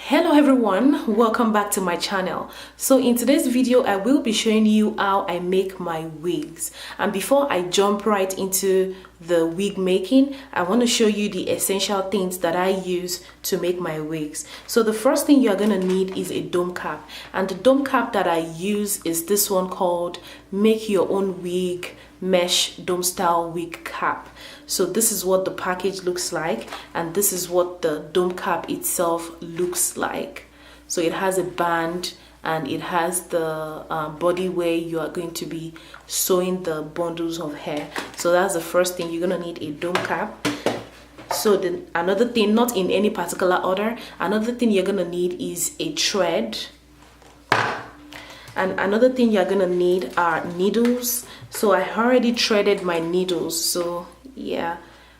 Hello everyone, welcome back to my channel. So in today's video I will be showing you how I make my wigs, and before I jump right into the wig making, I want to show you the essential things that I use to make my wigs. So the first thing you're gonna need is a dome cap, and the dome cap that I use is this one called Make Your Own Wig Mesh Dome Style Wig Cap. So this is what the package looks like, and this is what the dome cap itself looks like. So it has a band and it has the body where you are going to be sewing the bundles of hair. So that's the first thing. You're gonna need a dome cap. So then another thing, not in any particular order, another thing you're gonna need is a thread. And another thing you're gonna need are needles. So I already threaded my needles, so yeah,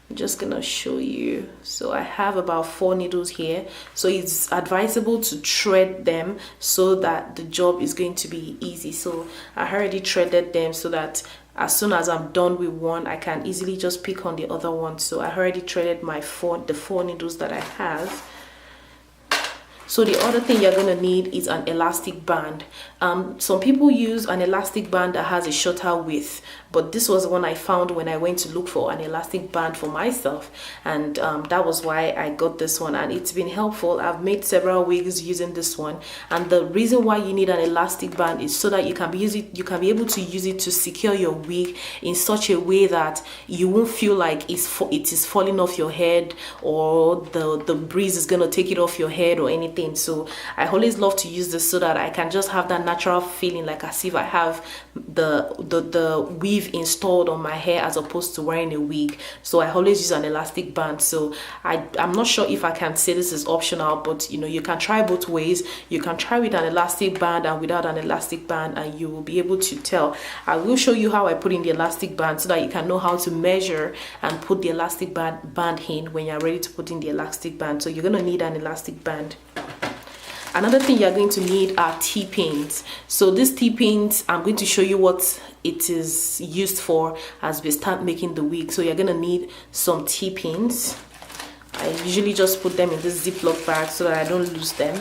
I'm just gonna show you. So I have about 4 needles here, so it's advisable to thread them so that the job is going to be easy. So I already threaded them so that as soon as I'm done with one, I can easily just pick on the other one. So I already threaded the 4 needles that I have. So the other thing you're gonna need is an elastic band. Some people use an elastic band that has a shorter width, but this was one I found when I went to look for an elastic band for myself, and that was why I got this one, and it's been helpful. I've made several wigs using this one, and the reason why you need an elastic band is so that you can be able to use it to secure your wig in such a way that you won't feel like it is falling off your head, or the breeze is gonna take it off your head or anything. So I always love to use this so that I can just have that natural feeling, like as if I have the weave installed on my hair as opposed to wearing a wig. So I always use an elastic band. So I'm not sure if I can say this is optional, but you know, you can try both ways. You can try with an elastic band and without an elastic band, and you will be able to tell. I will show you how I put in the elastic band so that you can know how to measure and put the elastic band in when you're ready to put in the elastic band. So you're going to need an elastic band. Another thing you're going to need are T-pins. So these T-pins, I'm going to show you what it is used for as we start making the wig. So you're going to need some T-pins. I usually just put them in this Ziploc bag so that I don't lose them.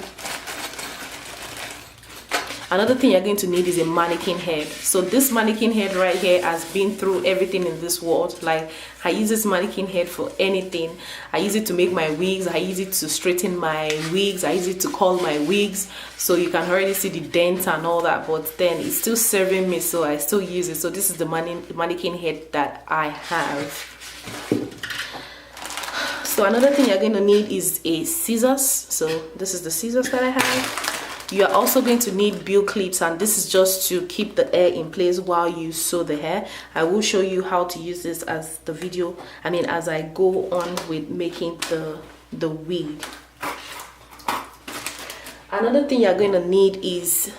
Another thing you're going to need is a mannequin head. So this mannequin head right here has been through everything in this world. Like, I use this mannequin head for anything. I use it to make my wigs, I use it to straighten my wigs, I use it to curl my wigs. So you can already see the dents and all that, but then it's still serving me, so I still use it. So this is the mannequin head that I have. So another thing you're going to need is a scissors. So this is the scissors that I have. You are also going to need bill clips, and this is just to keep the hair in place while you sew the hair. I will show you how to use this as as I go on with making the wig. Another thing you're going to need is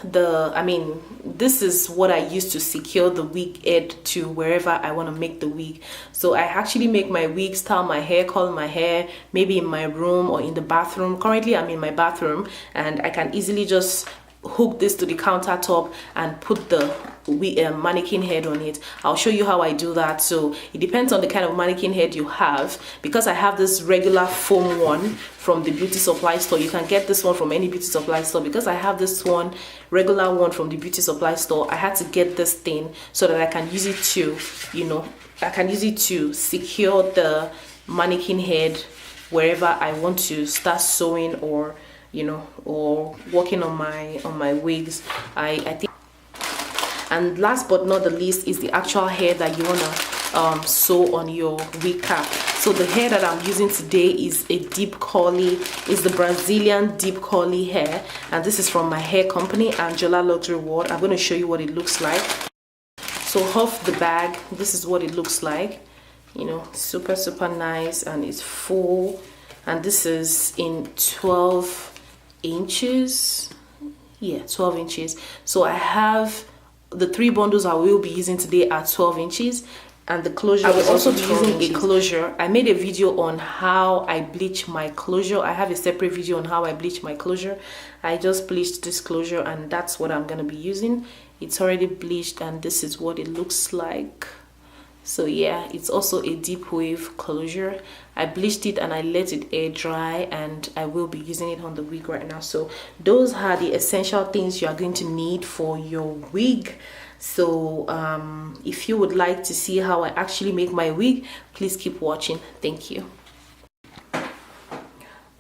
this is what I use to secure the wig head to wherever I want to make the wig. So I actually make my wig, style my hair, curl my hair, maybe in my room or in the bathroom. Currently I'm in my bathroom, and I can easily just hook this to the countertop and put the mannequin head on it. I'll show you how I do that. So it depends on the kind of mannequin head you have. Because I have this regular foam one from the beauty supply store, you can get this one from any beauty supply store. Because I have this one regular one from the beauty supply store, I had to get this thing so that I can use it to secure the mannequin head wherever I want to start sewing or working on my wigs. I think. And last but not the least is the actual hair that you want to sew on your wig cap. So the hair that I'm using today is a deep curly, is the Brazilian deep curly hair, and this is from my hair company, Anjola Luxury World. I'm going to show you what it looks like. So off the bag, this is what it looks like. Super nice, and it's full, and this is in 12 inches. Yeah, 12 inches. So I have the 3 bundles I will be using today are 12 inches, and the closure I will also be using a closure. I made a video on how I bleach my closure. I have a separate video on how I bleach my closure. I just bleached this closure, and that's what I'm going to be using. It's already bleached, and this is what it looks like. So yeah, it's also a deep wave closure. I bleached it and I let it air dry, and I will be using it on the wig right now. So those are the essential things you are going to need for your wig. So if you would like to see how I actually make my wig, please keep watching. Thank you.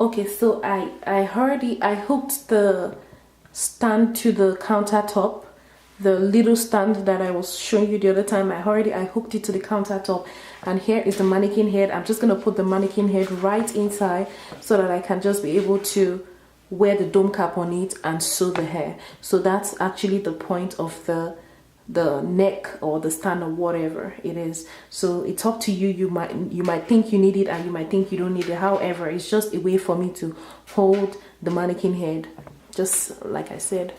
Okay, so I hooked the stand to the countertop. The little stand that I was showing you the other time, I hooked it to the countertop, and here is the mannequin head. I'm just gonna put the mannequin head right inside so that I can just be able to wear the dome cap on it and sew the hair. So that's actually the point of the neck or the stand or whatever it is. So it's up to you. You might think you need it and you might think you don't need it. However, it's just a way for me to hold the mannequin head, just like I said.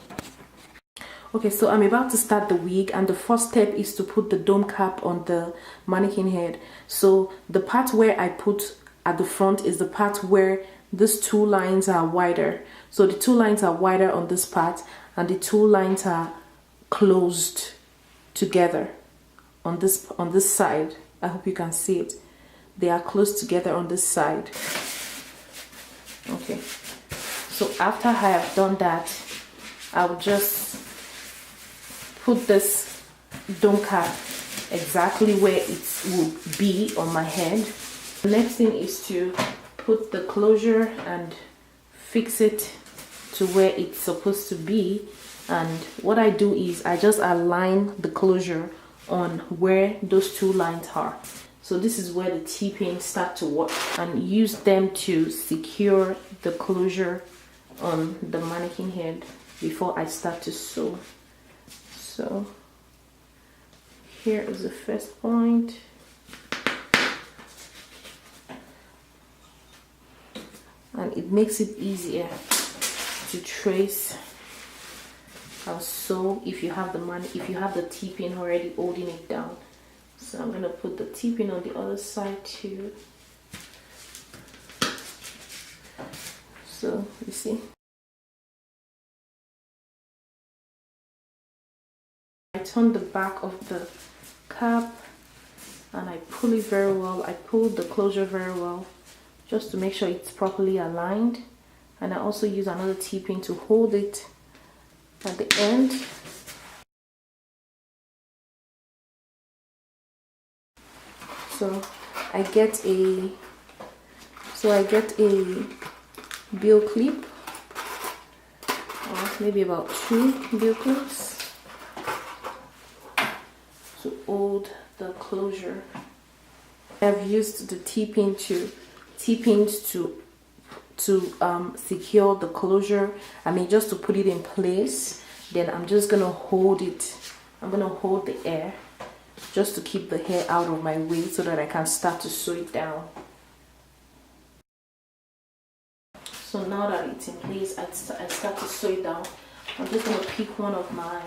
Okay, so I'm about to start the wig, and the first step is to put the dome cap on the mannequin head. So the part where I put at the front is the part where these two lines are wider. So the two lines are wider on this part, and the two lines are closed together on this side. I hope you can see it. They are close together on this side. Okay, so after I have done that, I'll just put this dome cap exactly where it would be on my head. The next thing is to put the closure and fix it to where it's supposed to be. And what I do is I just align the closure on where those two lines are. So this is where the T-pins start to work, and use them to secure the closure on the mannequin head before I start to sew. So here is the first point. And it makes it easier to trace and sew if you have the T-pin already holding it down. So I'm gonna put the T-pin on the other side too. So you see, I turn the back of the cap and I pull it very well. I pull the closure very well just to make sure it's properly aligned. And I also use another T-pin to hold it at the end. So I get a bill clip, or maybe about 2 bill clips to hold the closure. I've used the T-pins to secure the closure. I mean, just to put it in place. Then I'm just gonna hold it. I'm gonna hold the air just to keep the hair out of my way so that I can start to sew it down. So now that it's in place, I start to sew it down. I'm just gonna pick one of my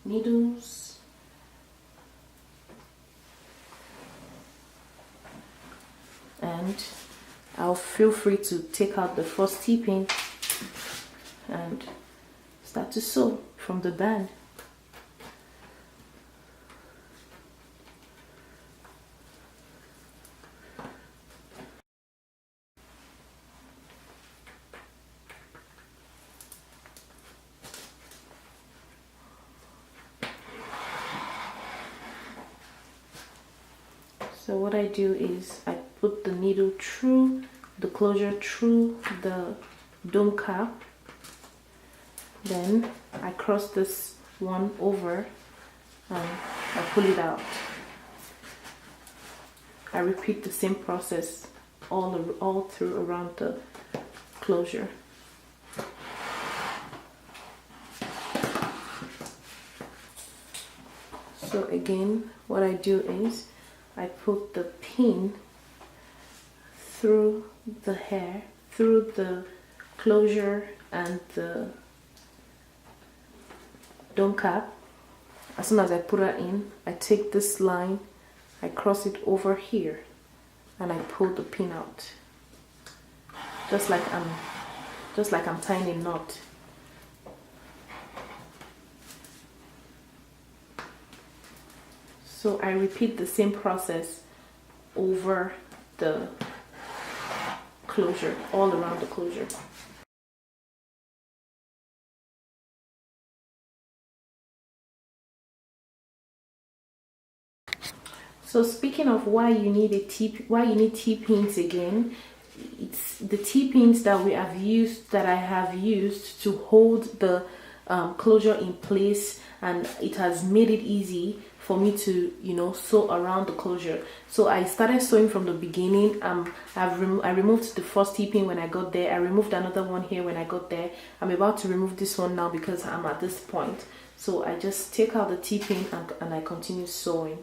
needles. And I'll feel free to take out the first T-pin and start to sew from the band. So what I do is I put the needle through the closure, through the dome cap. Then I cross this one over and I pull it out. I repeat the same process all through around the closure. So again, what I do is I put the pin through the hair, through the closure and the dome cap. As soon as I put it in, I take this line, I cross it over here, and I pull the pin out, just like I'm tying a knot. So I repeat the same process over the closure, all around the closure. So speaking of why you need T-pins again, it's the T-pins that I have used to hold the closure in place, and it has made it easy for me to, you know, sew around the closure. So I started sewing from the beginning. I removed the first T-pin when I got there. I removed another one here when I got there. I'm about to remove this one now because I'm at this point. So I just take out the T-pin and I continue sewing.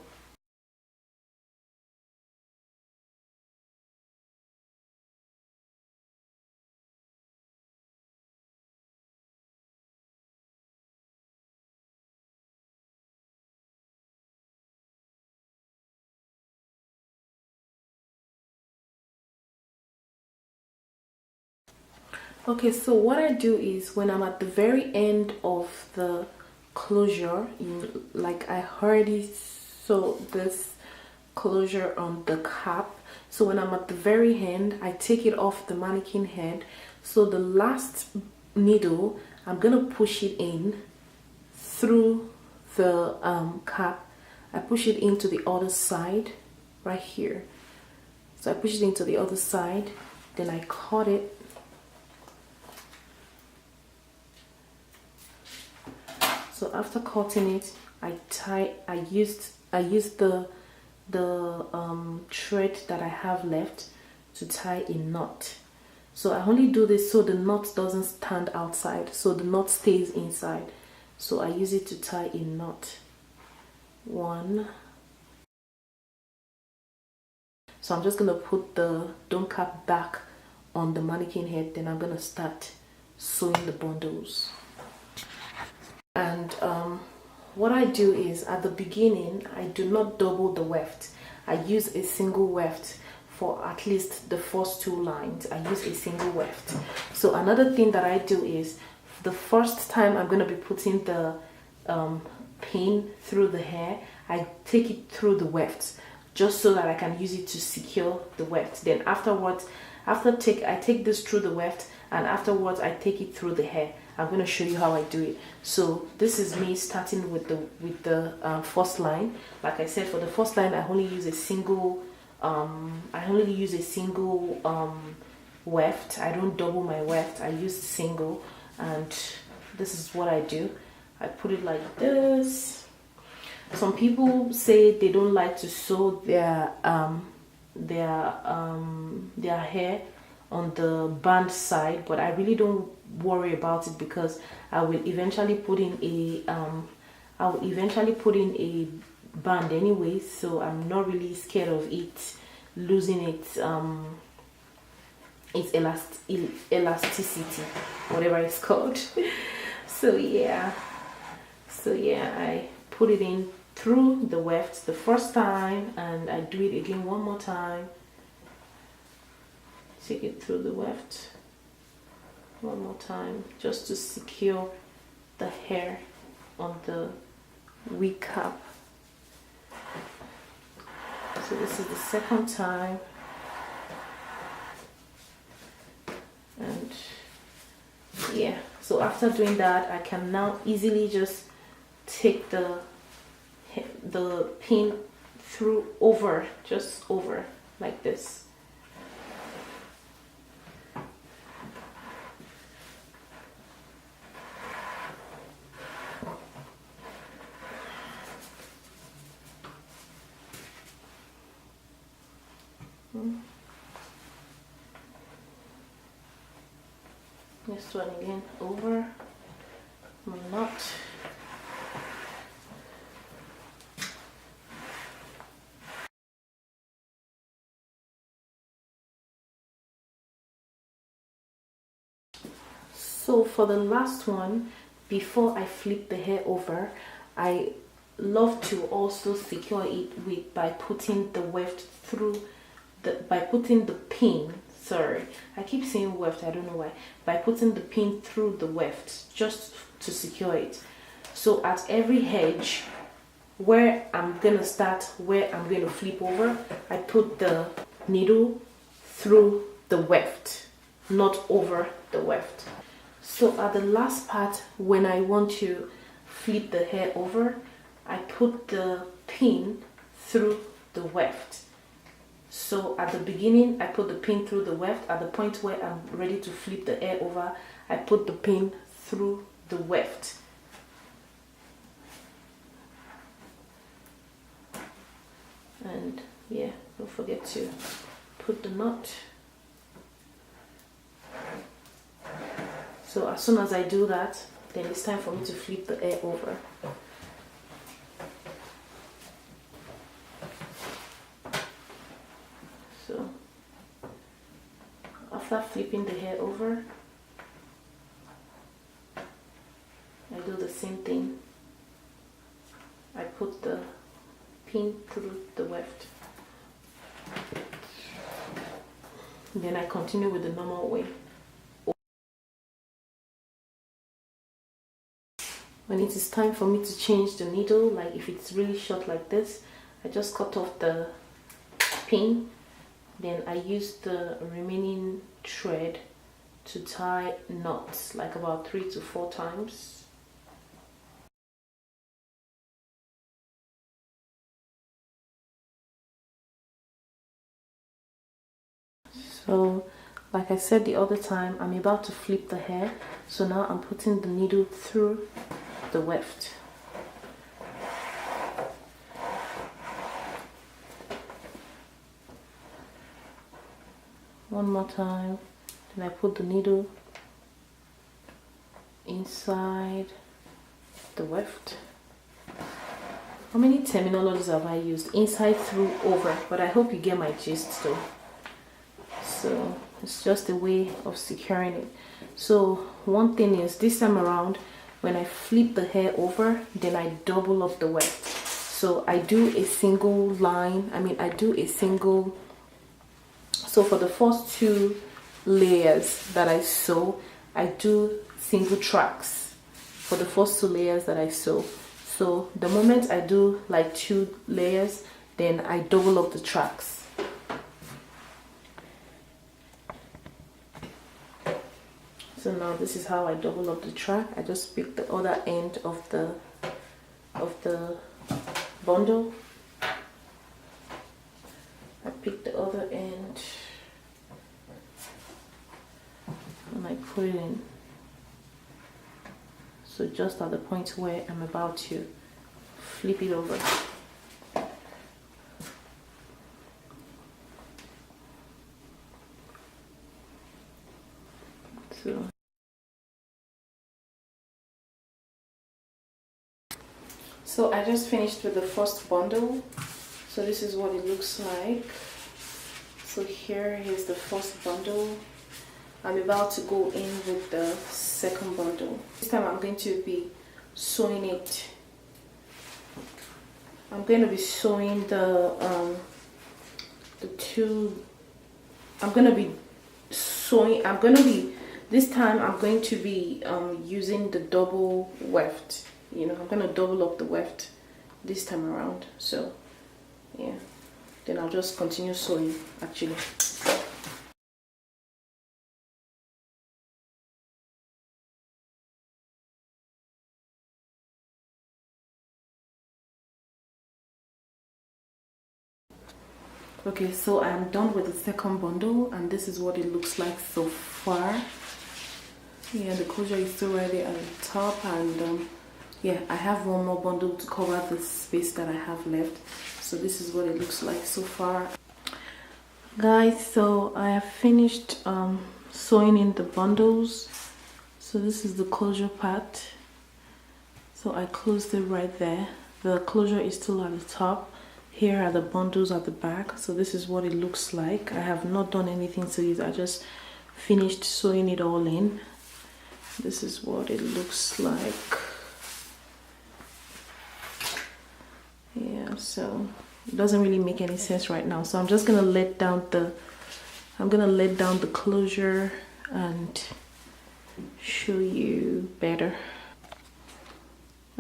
Okay, so what I do is when I'm at the very end of the closure, like I already sewed this closure on the cap. So when I'm at the very end, I take it off the mannequin head. So the last needle, I'm gonna push it in through the cap. I push it into the other side right here. So I push it into the other side, then I cut it. So after cutting it, I used the thread that I have left to tie a knot. So I only do this so the knot doesn't stand outside, so the knot stays inside. So I use it to tie a knot. One. So I'm just gonna put the dome cap back on the mannequin head, then I'm gonna start sewing the bundles. And what I do is at the beginning, I do not double the weft. I use a single weft for at least the first two lines. I use a single weft. So another thing that I do is the first time I'm going to be putting the pin through the hair, I take it through the weft just so that I can use it to secure the weft. Then afterwards, I take this through the weft, and afterwards I take it through the hair. I'm going to show you how I do it. So this is me starting with the first line. Like I said, for the first line, I only use a single weft. I don't double my weft. I use single, and this is what I do. I put it like this. Some people say they don't like to sew their hair on the band side, but I really don't worry about it because I will eventually put in a band anyway, so I'm not really scared of it losing its elasticity, whatever it's called. So yeah, I put it in through the weft the first time, and I do it again one more time. Take it through the weft one more time just to secure the hair on the wig cap. So this is the second time, and yeah, so after doing that, I can now easily just take the pin through just over like this. This one again over my knot. So for the last one, before I flip the hair over, I love to also secure it by putting the weft through by putting the pin, sorry, I keep saying weft, I don't know why, by putting the pin through the weft just to secure it. So at every edge where I'm gonna start, where I'm gonna flip over, I put the needle through the weft, not over the weft. So at the last part, when I want to flip the hair over, I put the pin through the weft. So at the beginning, I put the pin through the weft. At the point where I'm ready to flip the hair over, I put the pin through the weft. And yeah, don't forget to put the knot. So as soon as I do that, then it's time for me to flip the hair over. So after flipping the hair over, I do the same thing. I put the pin through the weft. Then I continue with the normal way. When it is time for me to change the needle, like if it's really short like this, I just cut off the pin. Then I use the remaining thread to tie knots, like about 3 to 4 times. So like I said the other time, I'm about to flip the hair, so now I'm putting the needle through the weft. One more time, then I put the needle inside the weft. How many terminologies have I used? Inside, through, over, but I hope you get my gist though. So it's just a way of securing it. So one thing is, this time around, when I flip the hair over, then I double up the weft. So I do a single line, I do a single, so for the first 2 layers that I sew, I do single tracks for the first 2 layers that I sew. So the moment I do like 2 layers, then I double up the tracks. So now this is how I double up the track. I just pick the other end of the bundle. I pick the other end and I put it in. So just at the point where I'm about to flip it over. So I just finished with the first bundle. So this is what it looks like. So here is the first bundle. I'm about to go in with the second bundle. This time I'm going to be sewing it. I'm going to be sewing this time I'm going to be using the double weft. I'm going to double up the weft this time around. So yeah, then I'll just continue sewing actually. Okay, so I'm done with the second bundle and this is what it looks like so far. Yeah, the closure is still right there at the top, and yeah, I have one more bundle to cover the space that I have left. So this is what it looks like so far. Guys, so I have finished sewing in the bundles. So this is the closure part. So I closed it right there. The closure is still at the top. Here are the bundles at the back. So this is what it looks like. I have not done anything to it. I just finished sewing it all in. This is what it looks like. Yeah, so it doesn't really make any sense right now. So I'm just gonna let down the closure and show you better.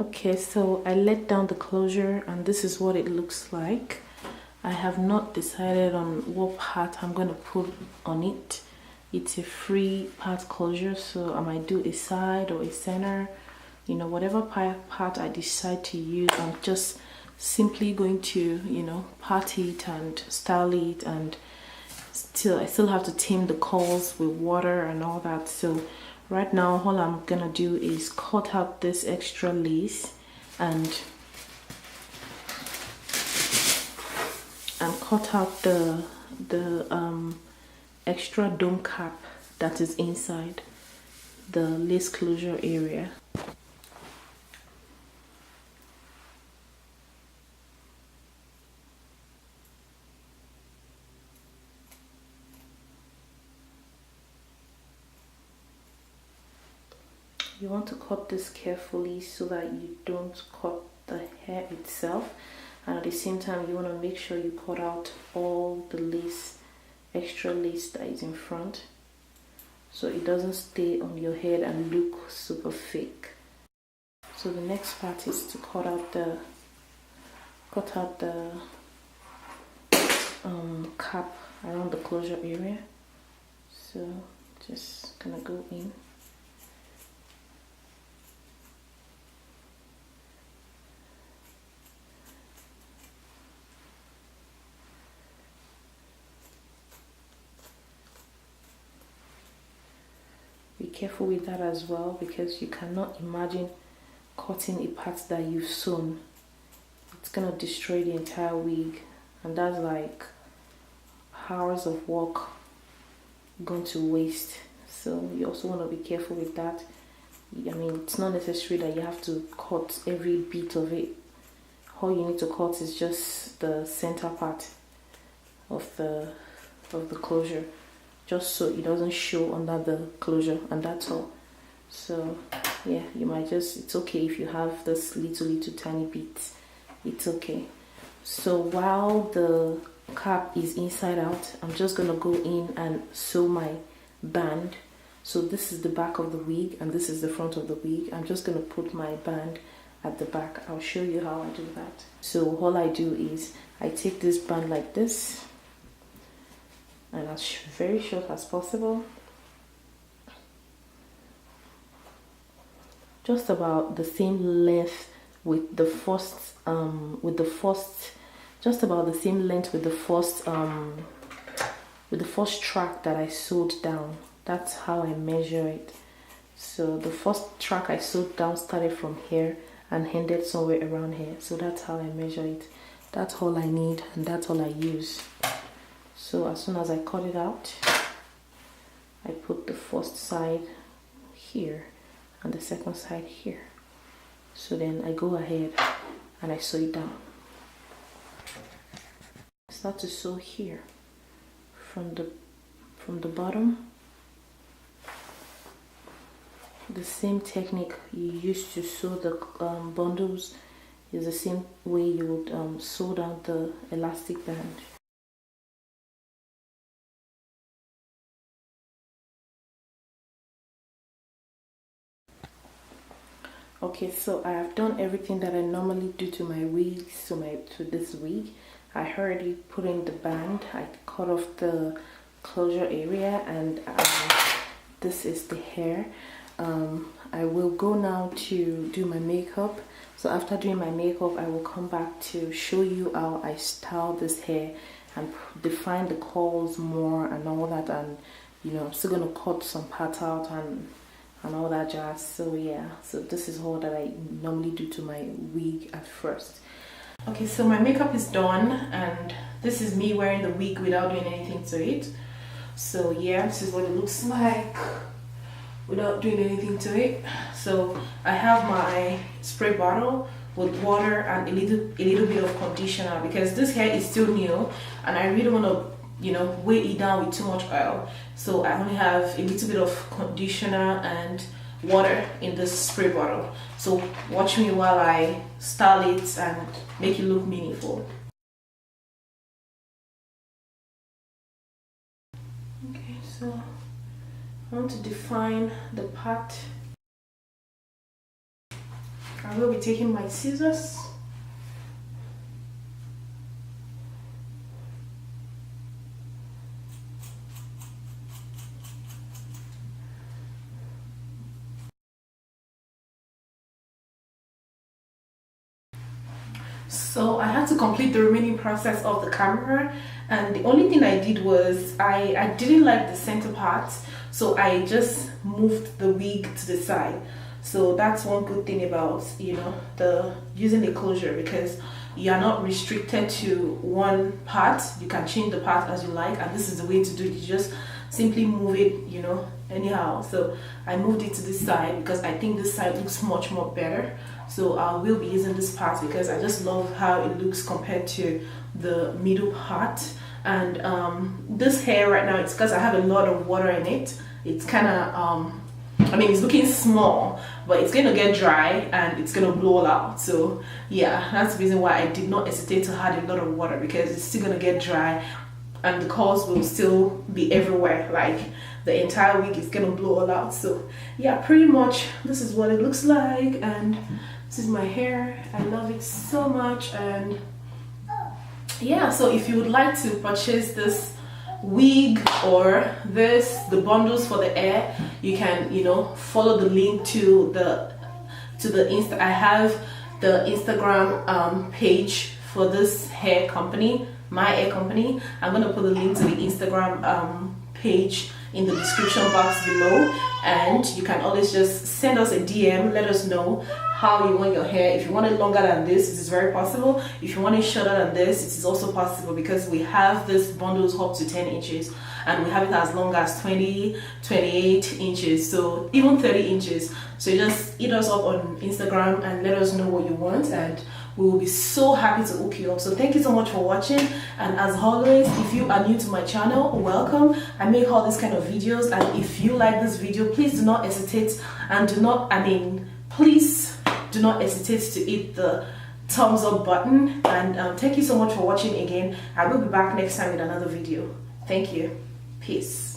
Okay, so I let down the closure and this is what it looks like. I have not decided on what part I'm going to put on it. It's a free part closure, so I might do a side or a center, you know, whatever part I decide to use. I'm just simply going to, you know, part it and style it, and I still have to tame the curls with water and all that. So right now all I'm gonna do is cut out this extra lace and cut out the extra dome cap that is inside the lace closure area. You want to cut this carefully so that you don't cut the hair itself, and at the same time you want to make sure you cut out all the lace, extra lace that is in front, so it doesn't stay on your head and look super fake. So the next part is to cut out the cap around the closure area. So just gonna go in. Be careful with that as well, because you cannot imagine cutting a part that you've sewn. It's gonna destroy the entire wig, and that's like hours of work gone to waste. So you also want to be careful with that. I mean, it's not necessary that you have to cut every bit of it. All you need to cut is just the center part of the closure, just so it doesn't show under the closure, and that's all. So yeah, you might just, it's okay if you have this little tiny bits, it's okay. So while the cap is inside out, I'm just gonna go in and sew my band. So this is the back of the wig and this is the front of the wig. I'm just gonna put my band at the back. I'll show you how I do that. So all I do is I take this band like this, and as very short as possible, just about the same length with the first just about the same length with the first track that I sewed down. That's how I measure it. So the first track I sewed down started from here and ended somewhere around here. So that's how I measure it. That's all I need and that's all I use. So as soon as I cut it out, I put the first side here and the second side here. So then I go ahead and I sew it down. Start to sew here from the bottom. The same technique you use to sew the bundles is the same way you would sew down the elastic band. Okay, so I have done everything that I normally do to my wigs, to this wig. I already put in the band, I cut off the closure area, and this is the hair. I will go now to do my makeup. So after doing my makeup, I will come back to show you how I style this hair and define the curls more and all that, and you know, I'm still gonna cut some parts out and all that jazz. So yeah, so this is all that I normally do to my wig at first. Okay, so my makeup is done and this is me wearing the wig without doing anything to it. So yeah, this is what it looks like without doing anything to it. So I have my spray bottle with water and a little bit of conditioner, because this hair is still new and I really want to, you know, weigh it down with too much oil. So I only have a little bit of conditioner and water in this spray bottle. So watch me while I style it and make it look meaningful. Okay, so I want to define the part. I will be taking my scissors. So I had to complete the remaining process of the camera, and the only thing I did was I didn't like the center part, so I just moved the wig to the side. So that's one good thing about, you know, the using the closure, because you are not restricted to one part. You can change the part as you like, and this is the way to do it. You just simply move it, you know, anyhow. So I moved it to this side because I think this side looks much more better. So I will be using this part because I just love how it looks compared to the middle part. And this hair right now, it's because I have a lot of water in it. It's kind of I mean, it's looking small, but it's going to get dry and it's going to blow out. So yeah, that's the reason why I did not hesitate to add a lot of water, because it's still going to get dry and the curls will still be everywhere. Like the entire wig is going to blow all out. So yeah, pretty much this is what it looks like, and this is my hair. I love it so much. And yeah, so if you would like to purchase this wig or the bundles for the hair, you can, you know, follow the link to the Insta. I have the Instagram page for this hair company, my hair company. I'm gonna put the link to the Instagram page in the description box below, and you can always just send us a DM, let us know how you want your hair. If you want it longer than this, it is very possible. If you want it shorter than this, it is also possible, because we have this bundles up to 10 inches and we have it as long as 20, 28 inches, so even 30 inches. So you just hit us up on Instagram and let us know what you want, and we will be so happy to hook you up. So thank you so much for watching, and as always, if you are new to my channel, welcome. I make all these kind of videos, and if you like this video, please do not hesitate and please do not hesitate to hit the thumbs up button. And thank you so much for watching again. I will be back next time with another video. Thank you. Peace.